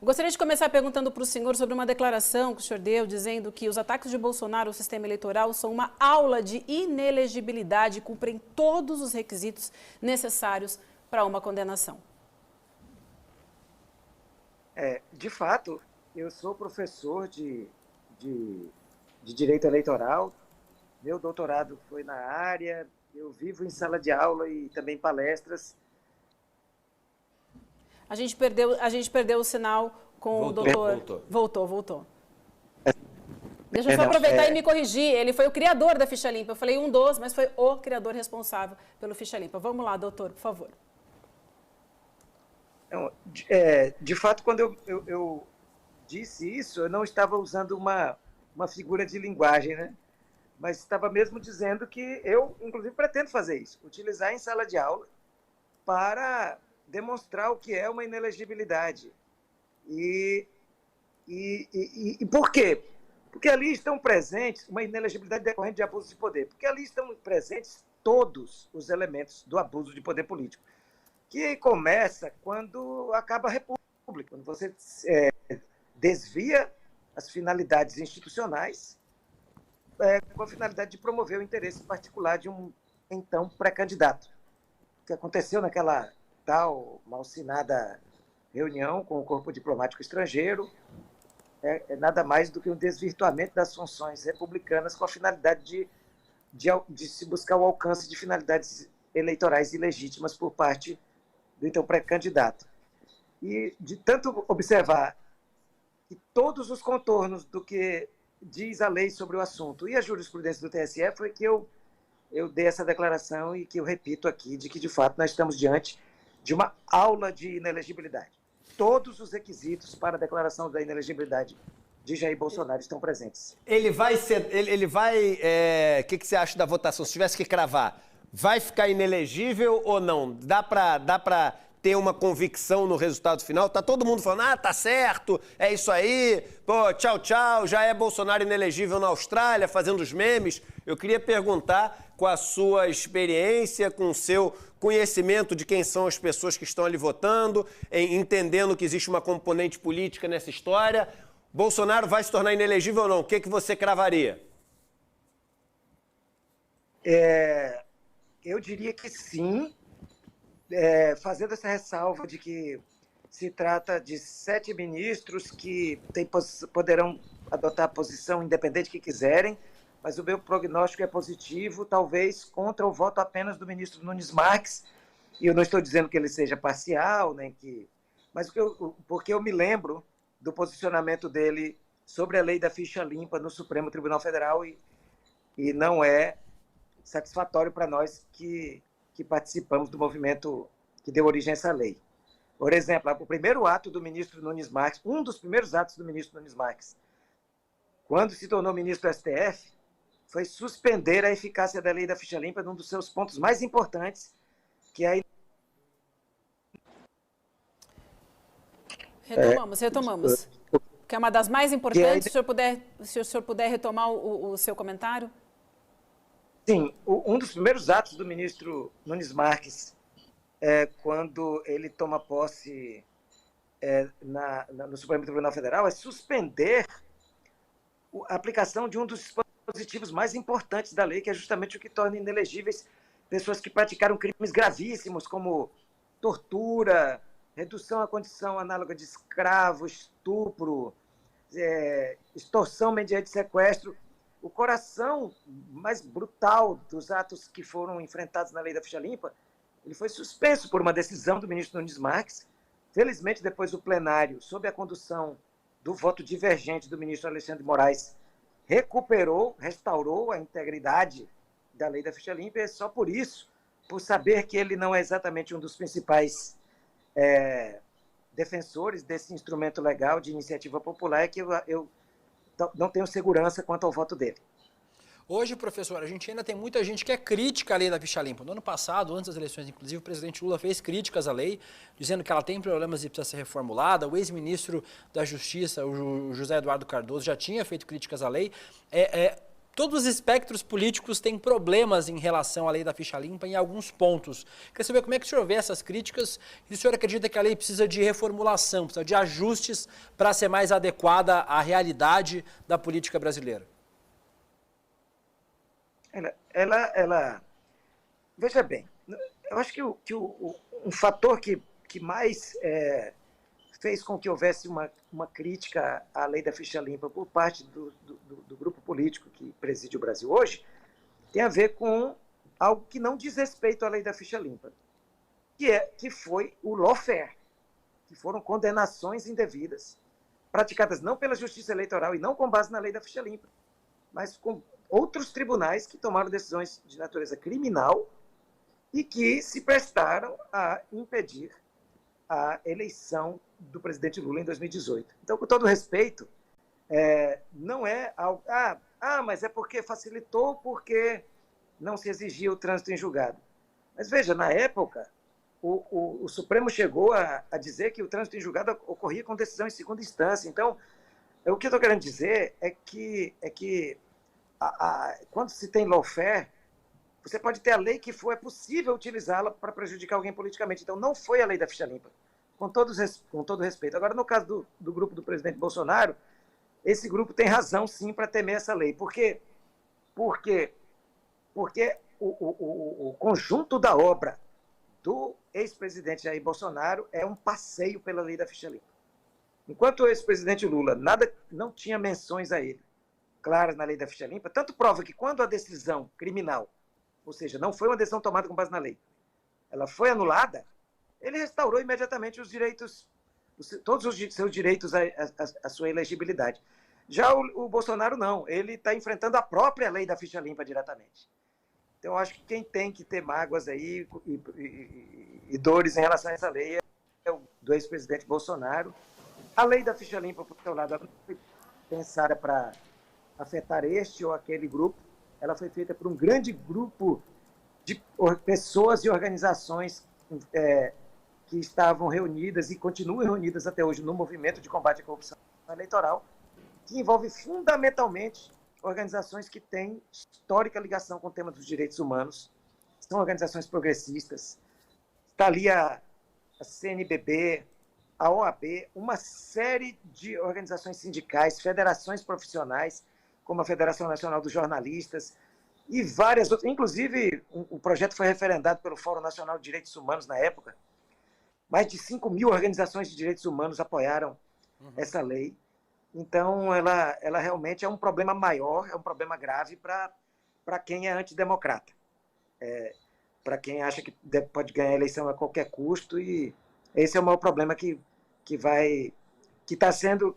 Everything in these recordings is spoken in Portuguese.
Gostaria de começar perguntando para o senhor sobre uma declaração que o senhor deu, dizendo que os ataques de Bolsonaro ao sistema eleitoral são uma aula de inelegibilidade e cumprem todos os requisitos necessários para uma condenação. De fato, eu sou professor de Direito Eleitoral, meu doutorado foi na área, eu vivo em sala de aula e também palestras. A gente perdeu o sinal com o doutor. Voltou. Deixa eu só aproveitar e me corrigir. Ele foi o criador da Ficha Limpa. Eu falei um dos, mas foi o criador responsável pelo Ficha Limpa. Vamos lá, doutor, por favor. De fato, quando eu disse isso, eu não estava usando uma figura de linguagem, né? Mas estava mesmo dizendo que eu, inclusive, pretendo fazer isso, utilizar em sala de aula para demonstrar o que é uma inelegibilidade. E por quê? Porque ali estão presentes uma inelegibilidade decorrente de abuso de poder, porque ali estão presentes todos os elementos do abuso de poder político, que começa quando acaba a República, quando você desvia as finalidades institucionais com a finalidade de promover o interesse particular de um, então, pré-candidato. O que aconteceu naquela tal malsinada reunião com o corpo diplomático estrangeiro é nada mais do que um desvirtuamento das funções republicanas com a finalidade de se buscar o alcance de finalidades eleitorais ilegítimas por parte do então pré-candidato. E de tanto observar que todos os contornos do que diz a lei sobre o assunto e a jurisprudência do TSE foi que eu dei essa declaração e que eu repito aqui, de que, de fato, nós estamos diante de uma aula de inelegibilidade. Todos os requisitos para a declaração da inelegibilidade de Jair Bolsonaro estão presentes. Ele vai ser... O que você acha da votação? Se tivesse que cravar, vai ficar inelegível ou não? Dá pra ter uma convicção no resultado final? Tá todo mundo falando, tá certo, é isso aí, pô, tchau, já é Bolsonaro inelegível na Austrália, fazendo os memes. Eu queria perguntar, com a sua experiência, com o seu conhecimento de quem são as pessoas que estão ali votando, entendendo que existe uma componente política nessa história, Bolsonaro vai se tornar inelegível ou não? O que você cravaria? Eu diria que sim, fazendo essa ressalva de que se trata de 7 ministros que poderão adotar a posição independente que quiserem, mas o meu prognóstico é positivo, talvez contra o voto apenas do ministro Nunes Marques, e eu não estou dizendo que ele seja parcial, nem que... mas porque eu me lembro do posicionamento dele sobre a lei da ficha limpa no Supremo Tribunal Federal e não é satisfatório para nós que participamos do movimento que deu origem a essa lei. Por exemplo, o primeiro ato do ministro Nunes Marques, um dos primeiros atos do ministro Nunes Marques, quando se tornou ministro do STF, foi suspender a eficácia da lei da ficha limpa num dos seus pontos mais importantes, que é... Retomamos. Que é uma das mais importantes, se o senhor puder retomar o seu comentário. Sim, um dos primeiros atos do ministro Nunes Marques, quando ele toma posse no Supremo Tribunal Federal, é suspender a aplicação de um dos dispositivos mais importantes da lei, que é justamente o que torna inelegíveis pessoas que praticaram crimes gravíssimos, como tortura, redução à condição análoga de escravo, estupro, extorsão mediante sequestro. O coração mais brutal dos atos que foram enfrentados na lei da ficha limpa, ele foi suspenso por uma decisão do ministro Nunes Marques. Felizmente, depois o plenário, sob a condução do voto divergente do ministro Alexandre de Moraes, restaurou a integridade da lei da ficha limpa, e é só por isso, por saber que ele não é exatamente um dos principais defensores desse instrumento legal de iniciativa popular, é que eu não tenho segurança quanto ao voto dele. Hoje, professor, a gente ainda tem muita gente que é crítica à lei da ficha limpa. No ano passado, antes das eleições, inclusive, o presidente Lula fez críticas à lei, dizendo que ela tem problemas e precisa ser reformulada. O ex-ministro da Justiça, o José Eduardo Cardoso, já tinha feito críticas à lei. todos os espectros políticos têm problemas em relação à lei da ficha limpa em alguns pontos. Queria saber como é que o senhor vê essas críticas e o senhor acredita que a lei precisa de reformulação, precisa de ajustes para ser mais adequada à realidade da política brasileira. Veja bem, eu acho que um fator que mais fez com que houvesse uma crítica à lei da ficha limpa por parte do grupo político que preside o Brasil hoje tem a ver com algo que não diz respeito à lei da ficha limpa, que foi o lawfare, que foram condenações indevidas, praticadas não pela Justiça Eleitoral e não com base na lei da ficha limpa, mas com outros tribunais que tomaram decisões de natureza criminal e que se prestaram a impedir a eleição do presidente Lula em 2018. Então, com todo respeito, não é algo... mas é porque facilitou, porque não se exigia o trânsito em julgado. Mas veja, na época, o Supremo chegou a dizer que o trânsito em julgado ocorria com decisão em segunda instância. Então, o que eu estou querendo dizer é que quando se tem lawfare, você pode ter a lei que é possível utilizá-la para prejudicar alguém politicamente. Então, não foi a lei da ficha limpa, com todo respeito. Agora, no caso do grupo do presidente Bolsonaro, esse grupo tem razão, sim, para temer essa lei. Por quê? Porque o conjunto da obra do ex-presidente Jair Bolsonaro é um passeio pela lei da ficha limpa. Enquanto o ex-presidente Lula não tinha menções a ele claras na lei da ficha limpa, tanto prova que quando a decisão criminal, ou seja, não foi uma decisão tomada com base na lei, ela foi anulada, ele restaurou imediatamente os direitos, todos os seus direitos à sua elegibilidade. Já o Bolsonaro não, ele está enfrentando a própria lei da ficha limpa diretamente. Então, eu acho que quem tem que ter mágoas aí e dores em relação a essa lei é o do ex-presidente Bolsonaro. A lei da ficha limpa, por seu lado, ela não foi pensada para afetar este ou aquele grupo, ela foi feita por um grande grupo de pessoas e organizações que estavam reunidas e continuam reunidas até hoje no movimento de combate à corrupção eleitoral, que envolve fundamentalmente organizações que têm histórica ligação com o tema dos direitos humanos, são organizações progressistas. Está ali a CNBB, a OAB, uma série de organizações sindicais, federações profissionais, como a Federação Nacional dos Jornalistas, e várias outras. Inclusive, o projeto foi referendado pelo Fórum Nacional de Direitos Humanos na época. Mais de 5.000 organizações de direitos humanos apoiaram essa lei. Então, ela realmente é um problema maior, é um problema grave para quem é antidemocrata. Para quem acha que pode ganhar a eleição a qualquer custo, e esse é o maior problema que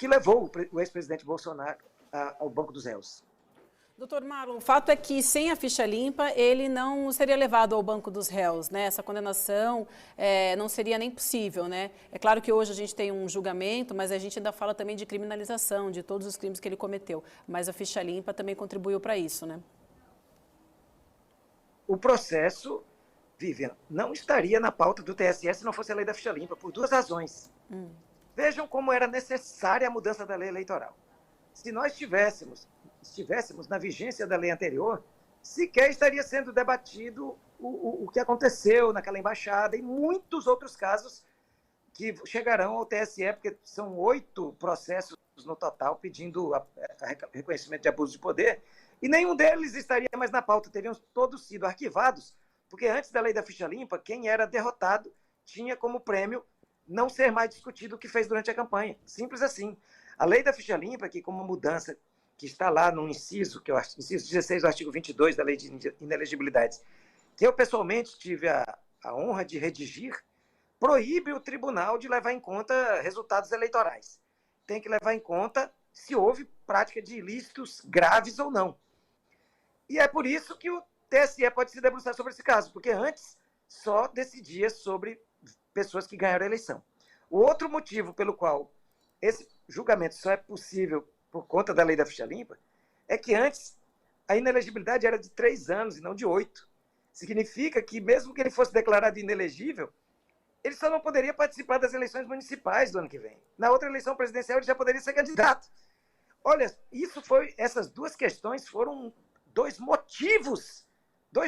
levou o ex-presidente Bolsonaro ao banco dos réus. Doutor Marlon, o fato é que sem a ficha limpa ele não seria levado ao banco dos réus, né? Essa condenação não seria nem possível, né? É claro que hoje a gente tem um julgamento, mas a gente ainda fala também de criminalização de todos os crimes que ele cometeu. Mas a ficha limpa também contribuiu para isso, né? O processo, Vivian, não estaria na pauta do TSE se não fosse a lei da ficha limpa, por duas razões. Vejam como era necessária a mudança da lei eleitoral. Se nós estivéssemos na vigência da lei anterior, sequer estaria sendo debatido o que aconteceu naquela embaixada e muitos outros casos que chegarão ao TSE, porque são 8 processos no total pedindo reconhecimento de abuso de poder, e nenhum deles estaria mais na pauta, teriam todos sido arquivados, porque antes da lei da ficha limpa, quem era derrotado tinha como prêmio não ser mais discutido o que fez durante a campanha. Simples assim. A lei da ficha limpa, que como mudança que está lá no inciso, que é o inciso 16 do artigo 22 da Lei de Inelegibilidades, que eu pessoalmente tive a honra de redigir, proíbe o tribunal de levar em conta resultados eleitorais. Tem que levar em conta se houve prática de ilícitos graves ou não. E é por isso que o TSE pode se debruçar sobre esse caso, porque antes só decidia sobre pessoas que ganharam a eleição. O outro motivo pelo qual esse julgamento só é possível por conta da lei da ficha limpa, é que antes a inelegibilidade era de 3 anos e não de 8. Significa que mesmo que ele fosse declarado inelegível, ele só não poderia participar das eleições municipais do ano que vem. Na outra eleição presidencial ele já poderia ser candidato. Olha, essas duas questões foram dois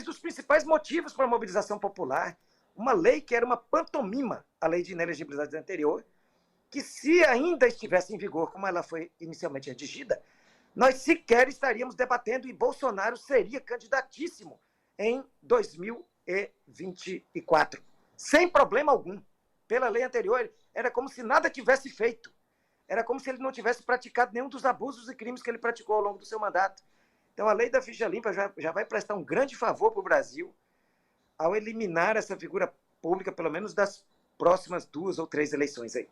dos principais motivos para a mobilização popular. Uma lei que era uma pantomima, a lei de inelegibilidade anterior, que se ainda estivesse em vigor como ela foi inicialmente redigida, nós sequer estaríamos debatendo e Bolsonaro seria candidatíssimo em 2024. Sem problema algum. Pela lei anterior, era como se nada tivesse feito. Era como se ele não tivesse praticado nenhum dos abusos e crimes que ele praticou ao longo do seu mandato. Então, a lei da ficha limpa já vai prestar um grande favor para o Brasil ao eliminar essa figura pública, pelo menos das próximas 2 ou 3 eleições aí.